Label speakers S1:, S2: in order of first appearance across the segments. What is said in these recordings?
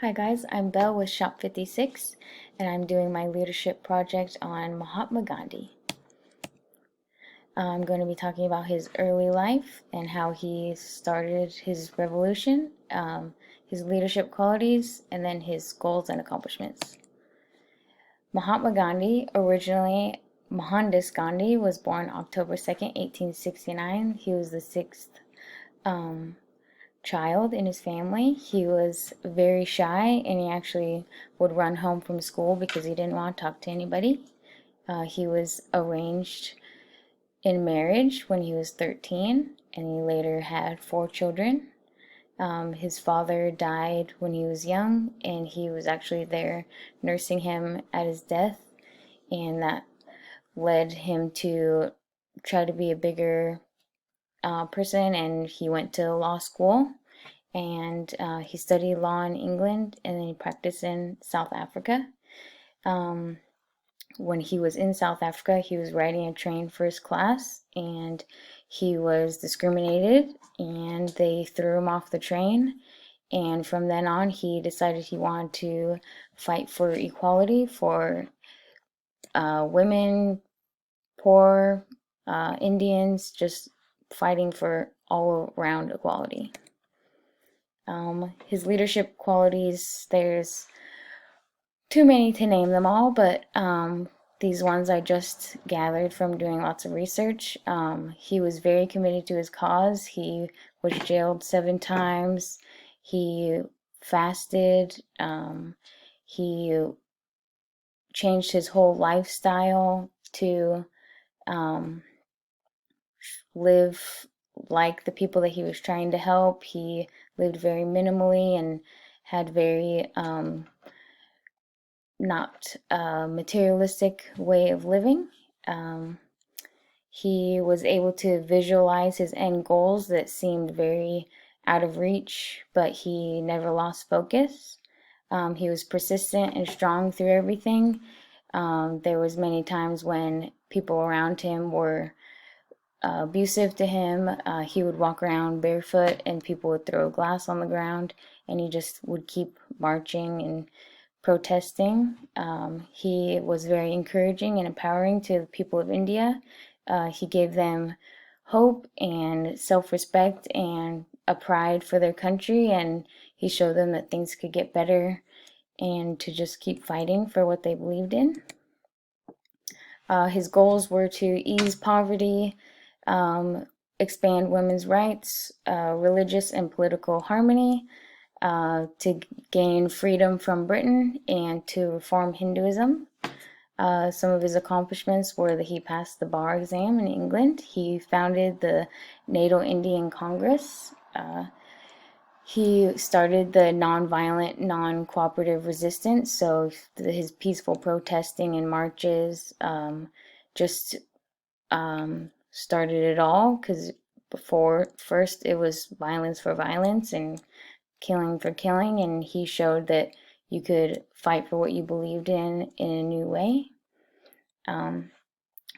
S1: Hi guys, I'm Belle with Shop 56 and I'm doing my leadership project on Mahatma Gandhi. I'm going to be talking about his early life and how he started his revolution, his leadership qualities, and then his goals and accomplishments. Mahatma Gandhi, originally Mohandas Gandhi, was born October 2nd, 1869. He was the sixth child in his family. He was very shy and he actually would run home from school because he didn't want to talk to anybody. He was arranged in marriage when he was 13 and he later had 4 children. His father died when he was young and he was actually there nursing him at his death, and that led him to try to be a bigger person, and he went to law school and he studied law in England and then he practiced in South Africa. When he was in South Africa, he was riding a train first class and he was discriminated and they threw him off the train. And from then on, he decided he wanted to fight for equality for women, poor, Indians, just fighting for all around equality. His leadership qualities, there's too many to name them all, but these ones I just gathered from doing lots of research. He was very committed to his cause. He was jailed 7 times. He fasted. He changed his whole lifestyle to um, live like the people that he was trying to help. He lived very minimally and had very not a materialistic way of living. Um, he was able to visualize his end goals that seemed very out of reach, but he never lost focus. He was persistent and strong through everything. There was many times when people around him were abusive to him. He would walk around barefoot and people would throw glass on the ground, and he just would keep marching and protesting. He was very encouraging and empowering to the people of India. He gave them hope and self-respect and a pride for their country, and he showed them that things could get better and to just keep fighting for what they believed in. His goals were to ease poverty, expand women's rights, religious and political harmony, to gain freedom from Britain, and to reform Hinduism. Some of his accomplishments were that he passed the bar exam in England. He founded the NATO Indian Congress. He started the nonviolent, non-cooperative resistance, so his peaceful protesting and marches just started it all, because before first it was violence for violence and killing for killing, and he showed that you could fight for what you believed in a new way.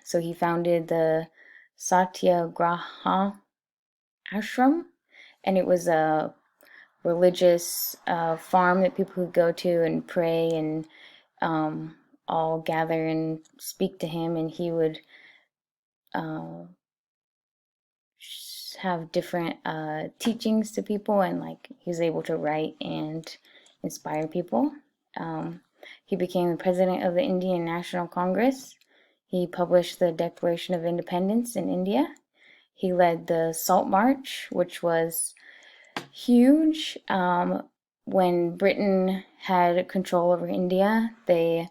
S1: So he founded the Satyagraha Ashram, and it was a religious farm that people could go to and pray and all gather and speak to him, and he would uh, have different teachings to people, and like he was able to write and inspire people. He became the president of the Indian National Congress. He published the Declaration of Independence in India. He led the Salt March, which was huge. When Britain had control over India, they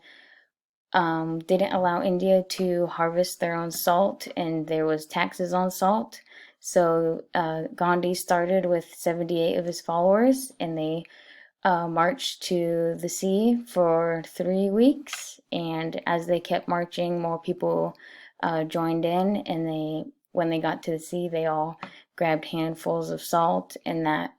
S1: didn't allow India to harvest their own salt, and there was taxes on salt. So Gandhi started with 78 of his followers, and they marched to the sea for 3 weeks. And as they kept marching, more people joined in, and when they got to the sea, they all grabbed handfuls of salt, and that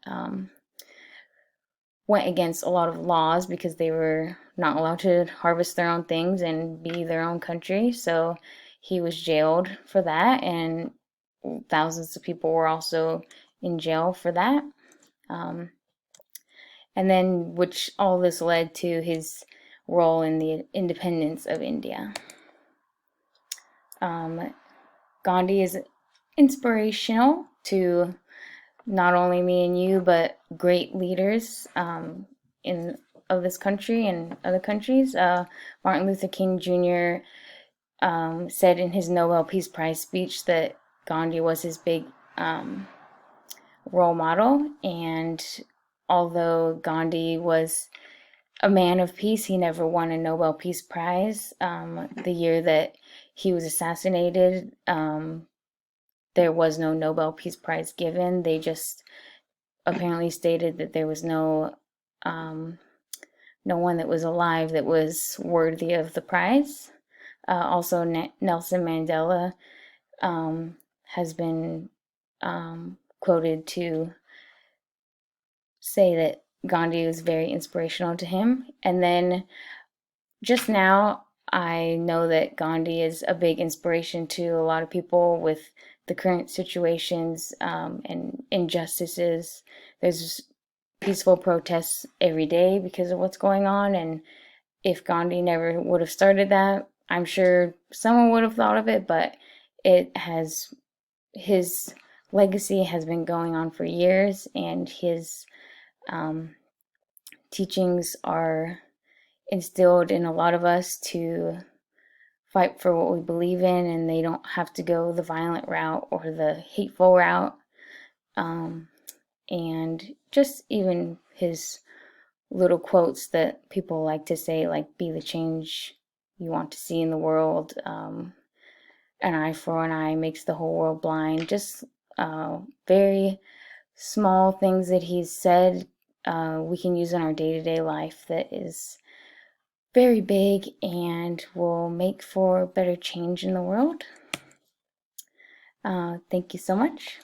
S1: went against a lot of laws because they were not allowed to harvest their own things and be their own country. So he was jailed for that, and thousands of people were also in jail for that. Um, and then which all this led to his role in the independence of India. Gandhi is inspirational to not only me and you, but great leaders in of this country and other countries. Martin Luther King Jr. Said in his Nobel Peace Prize speech that Gandhi was his big role model, and although Gandhi was a man of peace, he never won a Nobel Peace Prize. The year that he was assassinated, there was no Nobel Peace Prize given. They just apparently stated that there was no one that was alive that was worthy of the prize. Also, Nelson Mandela has been quoted to say that Gandhi was very inspirational to him. And then just now, I know that Gandhi is a big inspiration to a lot of people with the current situations and injustices. There's peaceful protests every day because of what's going on. And if Gandhi never would have started that, I'm sure someone would have thought of it, but his legacy has been going on for years, and his teachings are instilled in a lot of us to fight for what we believe in, and they don't have to go the violent route or the hateful route. And just even his little quotes that people like to say, like, be the change you want to see in the world. An eye for an eye makes the whole world blind. Just very small things that he's said we can use in our day-to-day life that is very big and will make for better change in the world. Thank you so much.